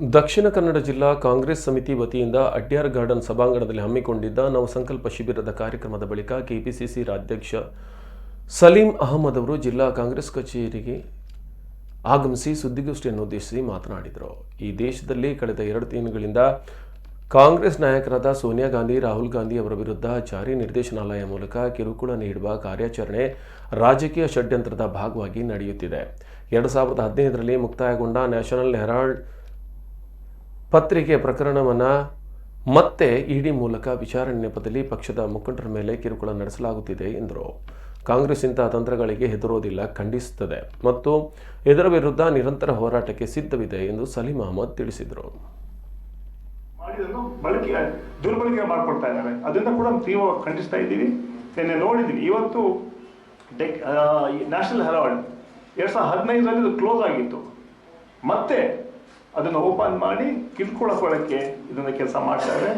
ದಕ್ಷಿಣ ಕನ್ನಡ ಜಿಲ್ಲಾ ಕಾಂಗ್ರೆಸ್ ಸಮಿತಿ ವತಿಯಿಂದ ಅಡ್ಯಾರ್ ಗಾರ್ಡನ್ ಸಭಾಂಗಣದಲ್ಲಿ ಹಮ್ಮಿಕೊಂಡಿದ್ದ ನವಸಂಕಲ್ಪ ಶಿಬಿರದ ಕಾರ್ಯಕ್ರಮದ ಬಳಿಕ ಕೆಪಿಸಿಸಿ ರಾಜ್ಯಾಧ್ಯಕ್ಷ ಸಲೀಂ ಅಹಮದ್ ಅವರು ಜಿಲ್ಲಾ ಕಾಂಗ್ರೆಸ್ ಕಚೇರಿಗೆ ಆಗಮಿಸಿ ಸುದ್ದಿಗೋಷ್ಠಿಯನ್ನು ಉದ್ದೇಶಿಸಿ ಮಾತನಾಡಿದರು. ಈ ದೇಶದಲ್ಲಿ ಕಳೆದ 2 ದಿನಗಳಿಂದ ಕಾಂಗ್ರೆಸ್ ನಾಯಕರಾದ ಸೋನಿಯಾ ಗಾಂಧಿ, ರಾಹುಲ್ ಗಾಂಧಿ ಅವರ ವಿರುದ್ಧ ಜಾರಿ ನಿರ್ದೇಶನಾಲಯ ಮೂಲಕ ಕಿರುಕುಳ ನೀಡುವ ಕಾರ್ಯಾಚರಣೆ ರಾಜಕೀಯ ಷಡ್ಯಂತ್ರದ ಭಾಗವಾಗಿ ನಡೆಯುತ್ತಿದೆ. 2015ರಲ್ಲಿ ಮುಕ್ತಾಯಗೊಂಡ ನ್ಯಾಷನಲ್ ಹೆರಾಲ್ಡ್ ಪತ್ರಿಕೆ ಪ್ರಕರಣವನ್ನು ಮತ್ತೆ ಇಡಿ ಮೂಲಕ ವಿಚಾರಣೆ ನೆಪದಲ್ಲಿ ಪಕ್ಷದ ಮುಖಂಡರ ಮೇಲೆ ಕಿರುಕುಳ ನಡೆಸಲಾಗುತ್ತಿದೆ ಎಂದರು. ಕಾಂಗ್ರೆಸ್ ಇಂತಹ ತಂತ್ರಗಳಿಗೆ ಹೆದರೋದಿಲ್ಲ, ಖಂಡಿಸುತ್ತದೆ ಮತ್ತು ಇದರ ವಿರುದ್ಧ ನಿರಂತರ ಹೋರಾಟಕ್ಕೆ ಸಿದ್ಧವಿದೆ ಎಂದು ಸಲೀಂ ಅಹಮದ್ ತಿಳಿಸಿದರು. ದುರ್ಬಳಕೆ ಮಾಡ್ಕೊಡ್ತಾ ಇದ್ದಾರೆ, ಅದನ್ನ ಕೂಡ ತೀವ್ರವಾಗಿ ಖಂಡಿಸ್ತಾ ಇದ್ದೀವಿ. ನಿನ್ನೆ ನೋಡಿದ್ದೀವಿ, ಇವತ್ತು ನ್ಯಾಷನಲ್ ಹೆರಾಲ್ಡ್ 2015ರಲ್ಲಿ ಕ್ಲೋಸ್ ಆಗಿತ್ತು, ಮತ್ತೆ ಅದನ್ನು ಓಪನ್ ಮಾಡಿ ಕಿರುಕುಳ ಕೊಡಕ್ಕೆ ಇದನ್ನ ಕೆಲಸ ಮಾಡ್ತಾರೆ.